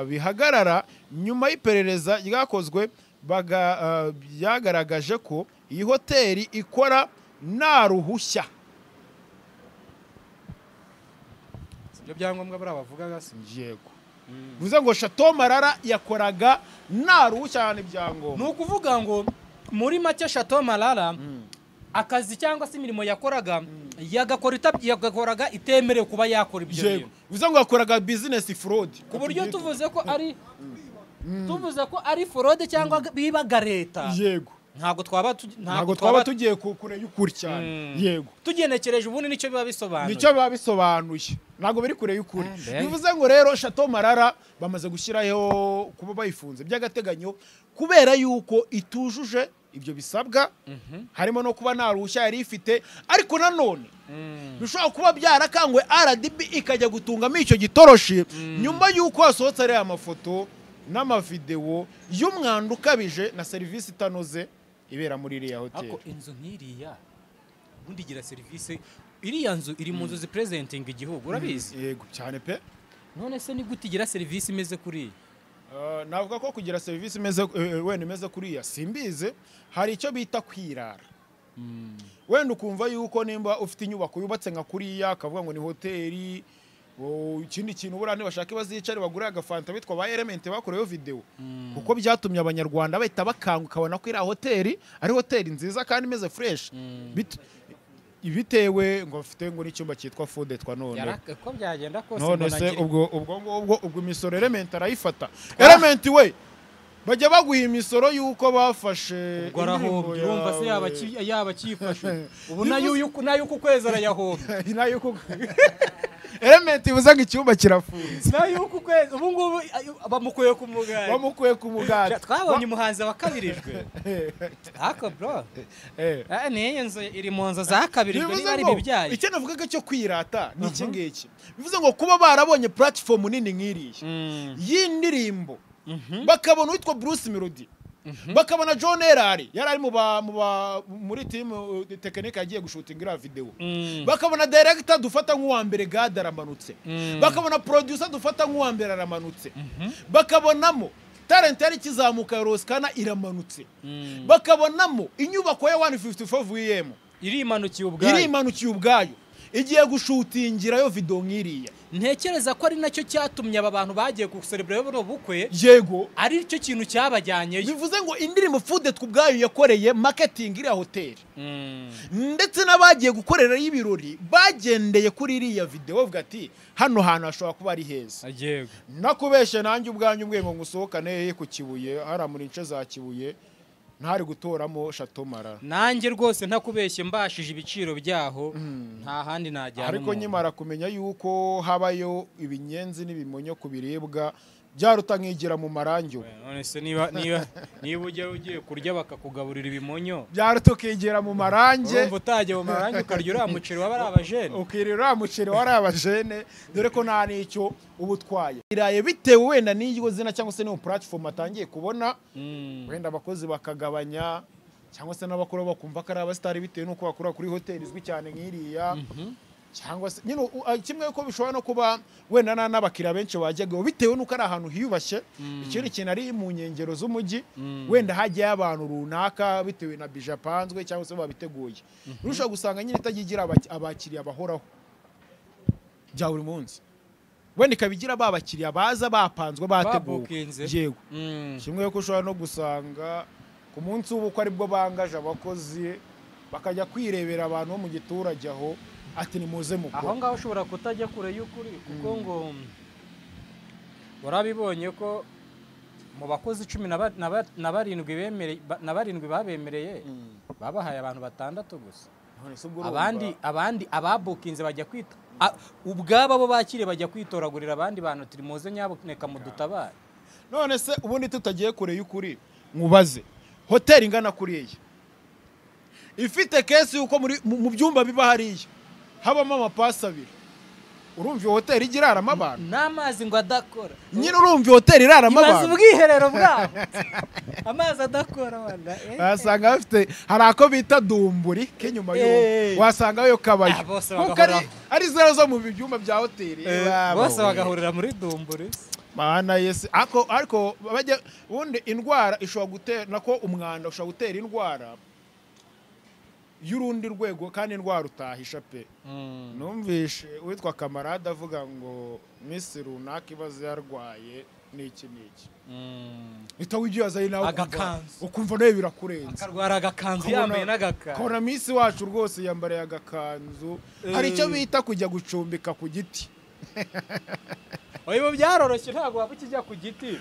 bihagarara nyuma y'iperereza ryakozwe byagaragaje ko iyi hoteli ikora nta ruhushya. Ibyo byangombwa barabavugaga si yego bivuze ngo Chateau Marara yakoraga nta ruhushya cyane byangombwa ni ukuvuga ngo muri make Chateau Marara akazi cyangwa se imirimo yakoraga yagakoraga itemerewe kuba yakora ibyo bintu bivuze ngo yakoraga business fraud ku buryo tuvuze ko ari fraud cyangwa bibaga leta yego ntago twaba tugiye kure y'ukuri cyane yego tugenekereje ubundi nicyo biba bisobanuye ntago biri kure y'ukuri bivuze ngo rero Chateau Marara bamaze gushyiraho kuba bayifunze by'agateganyo kubera yuko itujuje ibyo bisabwa harimo no kuba nta ruhushya yari ifite ariko nanone bishobora kuba byarakangwe RDB ikajya gutungamo icyo gitoroshi nyuma yuko hasohotse ari amafoto n'amavideo y'umwanda ukabije na serivisi itanoze ibera muri iriya hotel. Ako inzu nk'iriya ubundi gira serivisi iriya nzu iri mu nzu zipresenting igihugu urabizi yego cyane pe none se ni gute igira serivisi imeze kuri navuga ko kugira serivisi imeze kuriya simbize hari icyo bita kwirara wenda ukumva yuko nimba ufite inyubako yubatse nka kuriya akavuga ngo ni hoteli ikindi kintu burane bashaka bazicare bagura agafanta bitwa ba Element bakoreyo video kuko byatumye abanyarwanda bahita bakanguka kabona ko ira hoteli ari hoteli nziza kandi imeze fresh bitewe ngo bafite ngo n'icyumba cyitwa Food twa none ko byagenda kose none se ubwo imisoro Element arayifata Element we bajya baguha imisoro yuko bafashe indirimbo urumva se yaba kifashe ubu nayo uko kwezi arayahomba nayo uko Element ibuzaga icyumba kirafunze nayo uko kwezi ubu ngubu bamukuye ku mugati twabonye umuhanzi wakabirijwe haka bro niyo nzu iri mu nzu zakabirijwe niba ari bibyaye icyo navugaga cyo kwirata ni iki ngiki bivuze ngo kuba barabonye platform nini nk'iriya y'indirimbo bakabona witwa Bruce Melody bakabona John Erari yari ari muri team tekinike yagiye gushutingira video bakabona director dufata nk'uwa mbere Gad aramanutse bakabona producer dufata nk'uwa mbere aramanutse bakabonamo talent yari kizamuka Roskana iramanutse bakabonamo inyubako ya 154 VM irimanukiye ubwayo igiye gushutingirayo video nk'iriya ntekereza ko ari nacyo cyatumye aba bantu bagiye guserebura buno bukwe yego ari cyo kintu cyabajyanyeyo. bivuze ngo indirimbo Foodetwe ubwayo yakoreye marketing iriya hoteli ndetse n'abagiye gukorera y'ibirori bagendeye kuri iriya video bavuga ati hano hantu hashobora kuba ari heza. Yego. Nakubeshe nanjye ubwanyu mbwe ngo ngusohokane ku Kibuye hara muri nce za Kibuye ntari gutoramo Chateau Mara. Nanjye rwose ntakubeshye mbashije ibiciro byaho nta handi najyana. Ariko nyimara kumenya yuko habayo ibinyenzi n'ibimonyo kubiribwa byaruta nkigira mu marangyo. None se niba ugiye kurya bakakugaburira ibimonyo byaruta ukigera mu marange. Urumva utajya mu marange ukarya uriya muceri waba ari abajene. Ukirira uriya muceri wari abajene dore ko nta n'icyo uba utwaye. Iraye bitewe wenda n'iryo zina cyangwa se n'iyo platform atangiye kubona wenda abakozi bakagabanya cyangwa se n'abakuru bakumva ko ari abasitari bitewe n'uko bakora kuri hoteli izwi cyane nk'iriya. Cyangwa se nyine kimwe ko bishobora no kuba wenda n'abakiriya benshi bajyaga bitewe n'uko ari ahantu hiyubashye ikindi kintu ari mu nkengero z'umujyi wenda hagiye abantu runaka bitewe na bije apanzwe cyangwa se babiteguye. Urushaho gusanga nyine itagigira abakiriya bahoraho bya buri munsi wenda ikabigira babakiriya baza bapanzwe bateguye. Yego kimwe ko ushobora no gusanga ku munsi w'ubukwe aribwo bangaje abakozi bakajya kwirebera abantu bo mu giturage aho ati nimuze mukora. Aho ngaho ushobora kutajya kure y'ukuri kuko ngo warabibonye ko mu bakozi 17 babemereye babahaye abantu 6 gusa. Abandi ababukinze bajya kwita ubwabo bo bakire bajya kwitoragurira abandi bantu turi muze nyaboneka mu dutabara. None se ubundi tutagiye kure y'ukuri mubaze hoteli ingana kuriye ifite kesi yuko mu byumba biba hariya habamo amapasi 2 urumva iyo hoteli igiraramo abantu n'amazi ngo adakora. Nyine urumva iyo hoteli iraramo abantu imaze ubwiherero bwabo amazi adakora wanda wasanga bafite hari ako bita dumburi kenyuma yo wasanga yo kabayo kuko ari zero zo mu byumba bya hoteli bose bagahurira muri dumburi. Mana Yesu ariko bajya ubundi indwara ishobora gutera nako umwanda ushobora gutera indwara y'urundi rwego kandi indwara utahisha pe. Numvishe witwa Kamarade avuga ngo Miss runaka ibaze yarwaye n'iki itawigiye nawe ukumva nawe birakurenze akarwara agakanzu yambaye n'agakanzu. Kora Miss wacu rwose yambariye agakanzu hari icyo bita kujya gucumbika ku giti. Oyibo byaroroshye ntago waba ukijya ku giti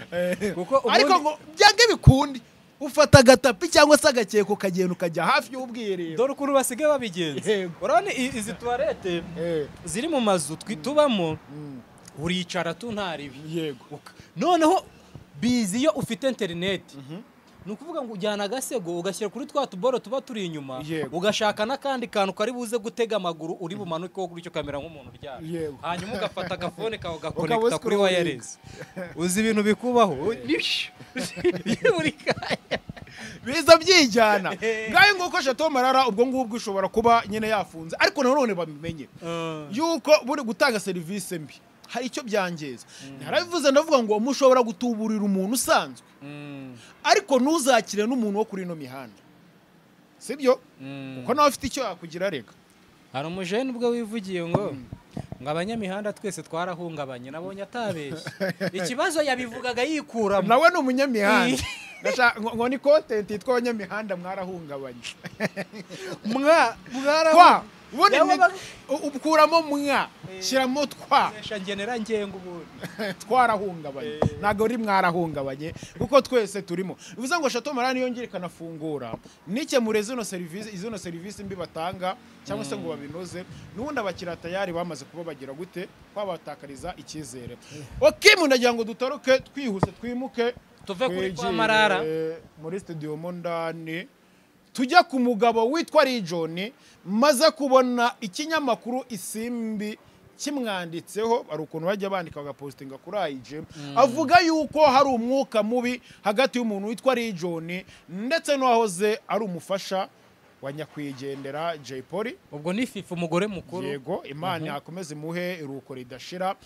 kuko ariko ngo byange bikundi ufata agatapi cyangwa se agakeko kagenda ukajya hafi y'ubwiherero. Dore ukuntu basigaye babigenza. Urabona izi toilette ziri mu mazu twitubamo uricara tuntaribi. Yego. Noneho bizi iyo ufite internet nukuvuga ngo ujyana agasego ugashyira kuri twa tuboro tuba turi inyuma ugashaka nakandi kantu kari buze gutega amaguru uri bumanuke ko kuri cyo kamera nk'umuntu ryari. Hanyuma ugafata agafone kawe ugakonekta kuri wireless. Uzi ibintu bikubaho biza byijyana ngaye nguko Chateau Marara ubwo ngubwo ushobora kuba nyine yafunze ariko nanone babimenye yuko buri gutanga service mbi hari icyo byangeza. Narabivuze ndavuga ngo umushobora gutuburira umuntu usanzwe ariko ntuzakire n'umuntu wo kuri no mihanda sibyo kuko nawe afite icyo yakugira reka. Hari umujene ubwo wivugiye ngo abanyamihanda twese twarahungabanye nabonye atabeshye. Ikibazo yabivugaga yikuramo nawe ni umunyamihanda ngo ni content yitwa abanyamihanda mwarahungabanye ukuramo shyiramo ngenera ngenga ubundi twarahungabanye ntabwo uri mwarahungabanye kuko twese turimo. Bivuze ngo Chateau Marara niyo ngire ikanafungura nikemure zino serivisi mbi batanga cyangwa se ngo babinoze n'ubundi abakiriya tayari bamaze kuba bagira gute kwabatakariza icyizere. Okimu ndagira ngo dutoroke twihuse twimuke tuve kuri kwa Marara muri studio mo ndani tujya ku mugabo witwa Region maze kubona ikinyamakuru Isimbi kimwanditseho ari ukuntu bajya bandika bagapostinga kuri IG avuga yuko hari umwuka mubi hagati y'umuntu witwa Region ndetse n'uwahoze ari umufasha wa nyakwigendera Jay Polly. Ubwo ni Fifu umugore mukuru. Yego Imana yakomeze muhe iruko ridashira.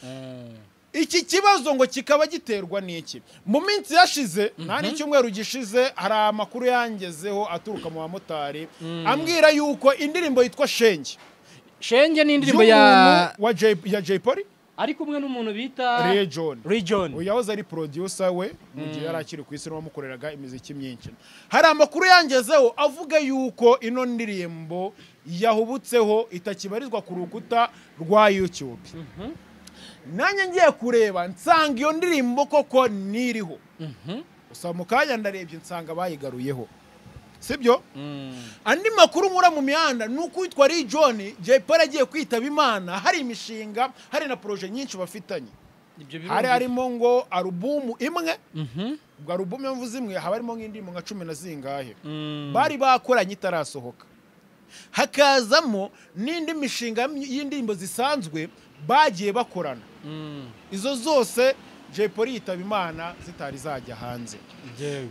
Iki kibazo ngo kikaba giterwa n'iki mu minsi yashize nta n'icyumweru gishize hari amakuru yangezeho aturuka mu bamotari ambwira yuko indirimbo yitwa Shenge ni indirimbo ya Jay Polly ari kumwe n'umuntu bita Region yahoze ari producer we mu gihe yari akiri ku isi n'uwamukoreraga imiziki myinshi. Hari amakuru yangezeho avuga yuko ino ndirimbo yahubutseho itakibarizwa ku rukuta rwa YouTube. Nanjye ngiye kureba nsanga iyo ndirimbo koko niriho. Gusa mu kanya ndarebye nsanga bayigaruyeho. Sibyo? Andi makuru nkura mu mihanda nuko witwa Region Jay Polly agiye kwitaba Imana, hari imishinga, hari na projet nyinshi bafitanye. Hari harimo ngo album imwe, ubwo album yamvuze imwe haba harimo nk'indimo nka 10 na zingahe. Bari bakoranye itarasohoka. Hakazamo n'indi mishinga y'indirimbo zisanzwe bagiye bakorana. Izo zose Jay Polly yitaba Imana zitari zajya hanze.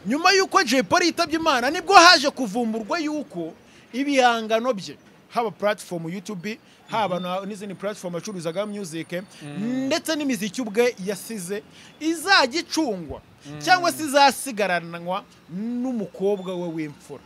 Nyuma yuko Jay Polly yitabye Imana nibwo haje kuvumburwa yuko ibihangano bye haba platform YouTube, haba n'izindi platform acuruzaga music ndetse n'imiziki ubwe yasize izajya icungwa cyangwa se izasigaranwa n'umukobwa we w'imfura.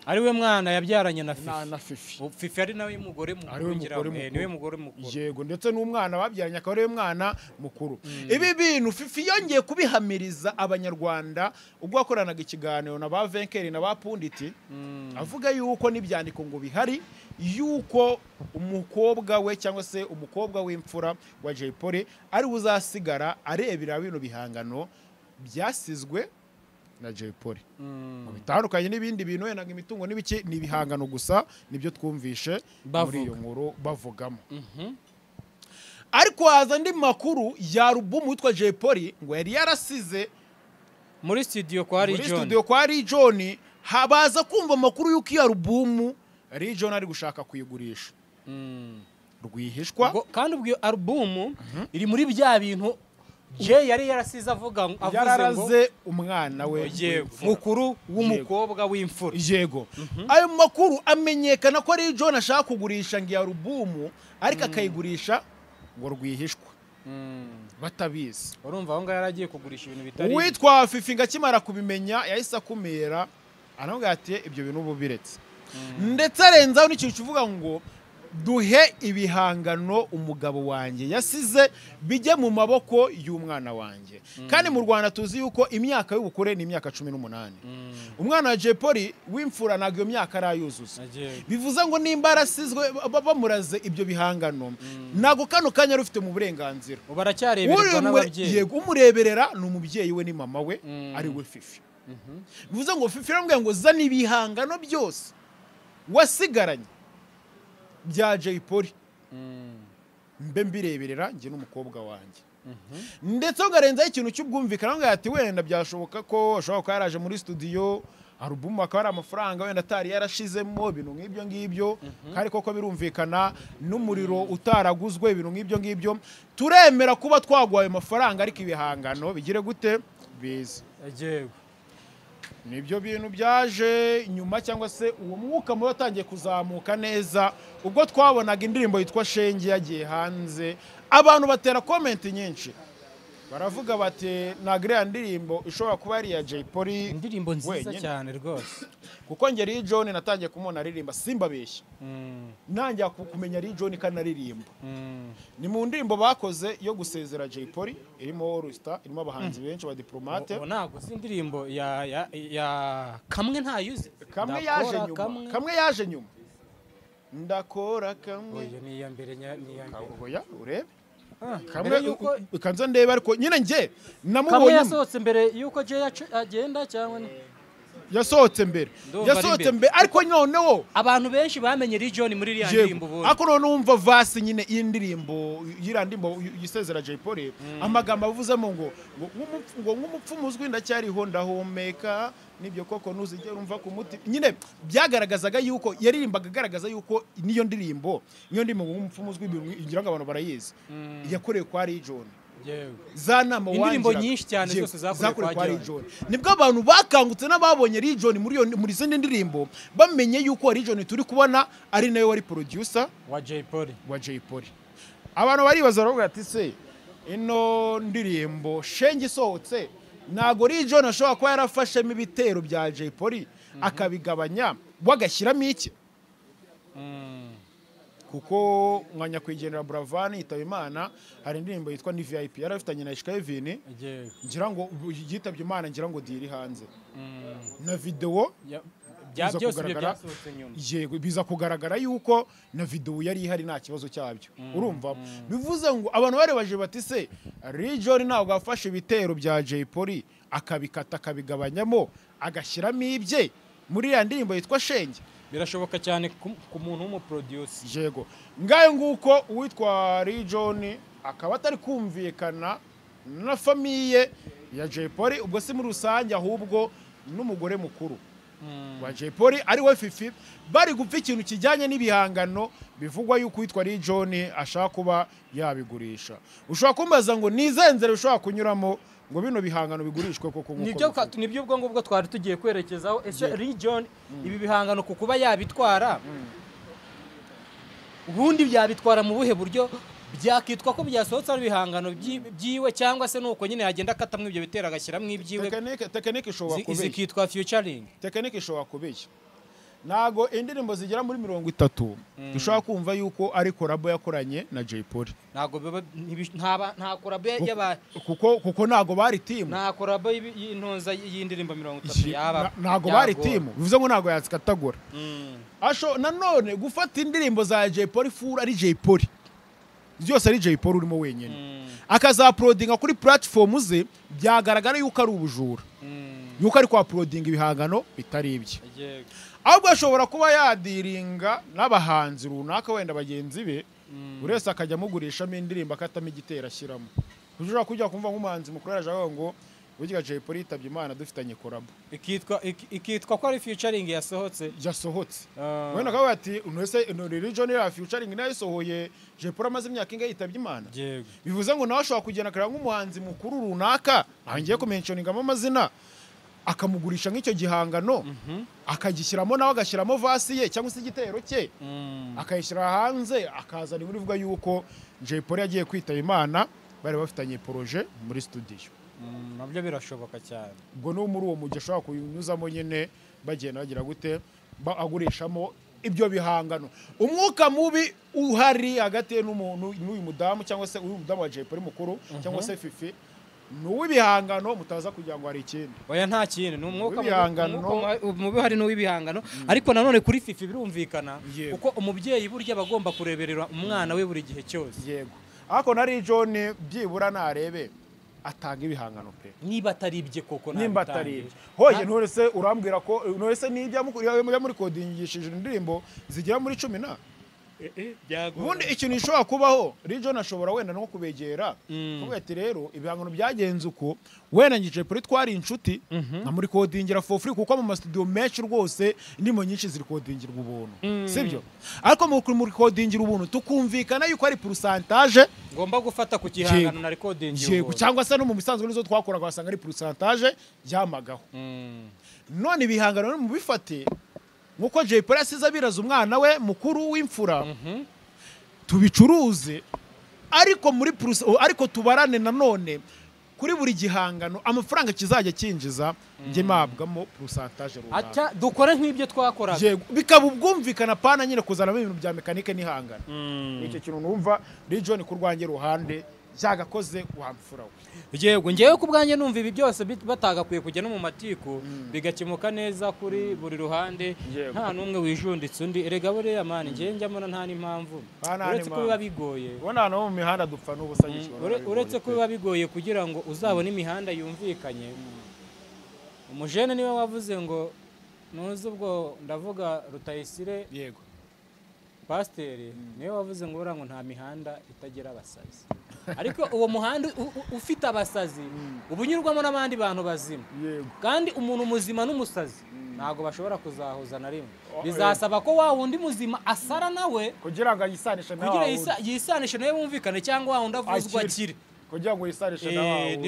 Ari we mwana yabyaranye na Fifi. Fifi ari nawe mugore mukuru, niwe mugore mukuru. Yego, ndetse n'umwana babyaranye akaba ari mwana mukuru. Ibi bintu Fifi yongeye kubihamiriza abanyarwanda ubwo akoranaga ikiganiro na ba Venkeri na ba Punditi, avuga yuko n'ibyandiko ngo bihari yuko umukobwa we cyangwa se umukobwa w'imfura wa Jay Polly ari uzasigara arebera bino bihangano byasizwe na Jay Polly. Bitandukanye n'ibindi bintu wenda imitungo n'ibiki n'ibihangano gusa nibyo twumvishe muri iyo nkuru bavugamo. Ariko haza ndi makuru ya album witwa Jay Polly ngo yari yarasize muri studio kwa Region, habaza kumva makuru yuko iyo album Region ari gushaka kuyigurisha. Rwihishwa kandi ubwo album iri muri bya bintu Jay yari yarasize avuze ngo yaraze umwana we mukuru w'umukobwa w'imfura. Yego. Ayo makuru amenyekana ko ari John ashaka kugurisha ngiya album ariko akayigurisha ngo rwihishwa. Batabizi. Urumva aho ngaho yaragiye kugurisha ibintu bitari. Witwa Fifi ngakimara kubimenya yahise akumera anavuga ati ibyo bintu bubiretse. Ndetse arenzaho n'ikintu kivuga ngo duhe ibihangano umugabo wanjye yasize bijye mu maboko y'umwana wanjye. Kandi mu Rwanda tuzi yuko imyaka y'ubukure ni imyaka 18. Umwana wa Jay Polly w'imfura nago iyo myaka arayuzuza. Bivuze ngo nimba arasizwe bamuraze ibyo bihangano nago kano kanya rufite mu burenganzira. Baracyarebererwa n'ababyeyi. Yego, umureberera ni umubyeyi we ni mama we ari we Fifi. Bivuze ngo Fifi arambwira ngo zana ibihangano byose wasigaranye bya Jay Polly mbe mbireberera nge n'umukobwa wanjye. Ndetse ngarenzaho ikintu cy'ubwumvikana ngo ati wenda byashoboka ko ashobora ko yaraje muri studio album akaba ari amafaranga wenda atari yarashizemo ibintu nk'ibyo ngibyo, kandi koko birumvikana n'umuriro utaraguzwe ibintu nk'ibyo ngibyo. Turemera kuba twagwaye amafaranga ariko ibihangano bigire gute biza. Nibyo bintu byaje nyuma cyangwa se uwo mwuka muri watangiye kuzamuka neza ubwo twabonaga indirimbo yitwa Shenge yagiye hanze. Abantu batera comment nyinshi baravuga bati nagire ndirimbo ishobora kuba ari ya Jay Polly, indirimbo nziza cyane rwose, kuko ngeri Region natangiye kumona aririmba simbabeshya. Nanjye kumenya Region kanaririmba. Ni mu ndirimbo bakoze yo gusezera Jay Polly irimo All Star, irimo abahanzi benshi ba diplomate. Ntago si indirimbo ya kamwe ntayuze. Kamwe yaje nyuma. Ndakora kamwe. Oya ni ya mbere oya urebe. Kamwe kanza ndeba ariko nyine nge namubonye. Kamwe yasohotse mbere yuko Jay agenda cyangwa yasohotse mbere ariko noneho abantu benshi bamenye Region muri iriya ndirimbo ubundi. Ako none umva vasi nyine y'indirimbo yirandimbo yisezera Jay Polly amagambo avuzemo ngo nk'umupfumuzwi ndacyariho ndahumeka nibyo koko nuzigera umva ku muti. Nyine byagaragazaga yuko yaririmbaga agaragaza yuko niyo ndirimbo nk'umupfumuzwi ngira ngo abantu barayizi yakorewe kwa Region. Zanama indirimbo nyinshi cyane zose zakorewe kwa Region. Nibwo abantu bakangutse n'ababonye Region muri zindi ndirimbo bamenye yuko Region turi kubona ari nayo wari producer wa Jay Polly. Abantu baribaza baravuga ati se ino ndirimbo Shenge isohotse nago Region ashobora kuba yarafashemo ibitero bya Jay Polly akabigabanya wagashyiramo iki? kuko nka nyakwigendera Buravan yitaba Imana hari indirimbo yitwa ni VIP yari afitanye na Ishkevin ngira ngo yitabye Imana ngira ngo diri hanze na video byose byasohotse nyuma yego biza kugaragara yuko na video yari ihari nta kibazo cyabyo urumva bivuze ngo abantu barebaje bati se Region ntabwo afashe ibitero bya Jay Polly akabikata akabigabanyamo agashyiramo ibye muri ya ndirimbo yitwa Shenge birashoboka cyane ku muntu w'umuproducer yego ngaye nguko uwitwa Region akaba atari kumvikana na famiye ya Jay Polly ubwo si muri rusange ahubwo n'umugore mukuru wa Jay Polly ari we Fifi bari gupfa ikintu kijyanye n'ibihangano bivugwa yuko witwa Region ashaka kuba yabigurisha ushobora kumbaza ngo nizenzere ushobora kunyuramo ngo bino bihangano bigurishwe koko nibyo ubwo ngubwo twari tugiye kwerekezaho ese Region ibi bihangano kukuba yabitwara ubundi byabitwara mu buhe buryo byakitwa ko byasohotse ari ibihangano byiwe cyangwa se nuko nyine yagenda akatamwe ibyo bitera agashyiramo ibyiwe tekinike ishobora kubeshya zikitwa featuring tekinike ishobora kubeshya nago indirimbo zigera muri 30 dushaka kumva yuko ari collabo yakoranye na Jay Polly nago nta collabo yaba kuko nago bari team nta collabo y'intonza y'indirimbo 30 yaba nago bari team bivuze ngo nago yatsikatagura asho nanone gufata indirimbo za Jay Polly full ari Jay Polly byose ari Jay Polly urimo wenyine akazaplodinga kuri platform ze byagaragara yuko ari ubujura yuko ari kwa plodinga ibihangano bitari ibye ahubwo ashobora kuba yadiringa n'abahanzi runaka wenda bagenzi be urese akajya mugurishamo indirimbo akatamo igitera ashyiramo kugira kujya kumva nk'umuhanzi mukuru yaraje ngo burya Jay Polly yitabye Imana dufitanye collabo ikitwa ko ari featuring yasohotse wenda kawe ati unese Region ya featuring nayo sohoye Jay Polly amaze imyaka inga yitabye Imana bivuze ngo nawe ashobora kugena kara nk'umuhanzi mukuru runaka angiye kumentioningamo amazina akamugurisha nk'icyo gihangano akagishyiramo nawe agashyiramo vasi ye cyangwa se igitero cye akayishyira hanze akazana ibivuga yuko Jay Polly yagiye kwitaba Imana bari bafitanye projet muri studio nabyo birashoboka cyane ubwo no muri uwo mujye ashobora kunyuzamo nyine bagenda bagira gute agurishamo ibyo bihangano umwuka mubi uhari hagati n'umuntu n'uyu mudamu cyangwa se uyu mudamu wa Jay Polly mukuru cyangwa se Fifi n'uw'ibihangano mutaza kugira ngo hari ikindi oya nta kindi n'umwuka mubi hari n'uw'ibihangano ariko nanone kuri Fifi birumvikana kuko umubyeyi burya bagomba kureberera umwana we buri gihe cyose yego ariko na Region byibura narebe atanga ibihangano pe niba atari ibye koko nimba atari hoye nturese urambwira ko nturese nijya muri codingishije indirimbo zigera muri 10 na ubundi ikintu gishobora kubaho Region ashobora wenda no kubegera kuvuga ati rero ibihangano byagenze uko wenda Jay Polly twari inshuti nka muri codingira for free kuko mu studio menshi rwose indimo nyinshi ziri codingirwa ubuntu sibyo ariko muri codingira ubuntu tukumvikana yuko ari pourcentage ngomba gufata ku gihangano na recordingira ubuntu cyangwa se no mu misanzwe nizo twakoraga wasanga ari pourcentage yamagaho none ibihangano mu bifate nkuko Jay Polly asize abiraza umwana we mukuru w'imfura tubicuruze ariko tubarane nanone kuri buri gihangano amafaranga kizajya kinjiza nge mabwamo pourcentage runaka dukora nk'ibyo twakoraga bikaba ubwumvikana pana nyine kuzana ibintu bya mekanike n'ihangana icyo kintu numva Region ku rwange ruhande cyagakoze wamfura we yego ngewe ku bwanjye numva ibi byose batagakwiye kujya no mu matiku bigakemuka neza kuri buri ruhande nta numwe wijunditse undi erega buriya mani ngewe njyamo nta n'impamvu uretse ko biba bigoye ubona no mu mihanda dupfa n'ubusanyishwa uretse ko biba bigoye kugira ngo uzabone imihanda yumvikanye umujene niwe wavuze ngo nuzi ubwo ndavuga Rutayisire yego pasiteri niwe wavuze ngo urango nta mihanda itagira abasazi ariko uwo muhanda ufite abasazi ubunyurwamo n'abandi bantu bazima kandi umuntu muzima n'umusazi ntago bashobora kuzahuza na rimwe bizasaba ko wa wundi muzima asara nawe kugira ngo yisanishe nawe bumvikane cyangwa wa wundi avuzwa akire kugira ngo yisanishe nawe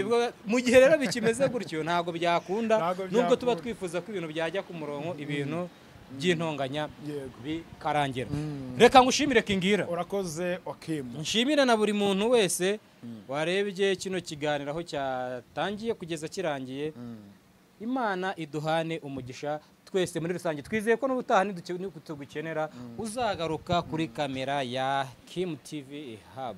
mu gihe rero bikimeze gutyo ntago byakunda nubwo tuba twifuza ko ibintu byajya ku murongo ibintu by'intonganya bikarangira reka ngushimire Kingira urakoze Okimu nshimira na buri muntu wese warebye kino kiganiro aho cyatangiye kugeza kirangiye Imana iduhane umugisha twese muri rusange twizeye ko n'ubutaha nitugukenera uzagaruka kuri kamera ya Kim TV Hub.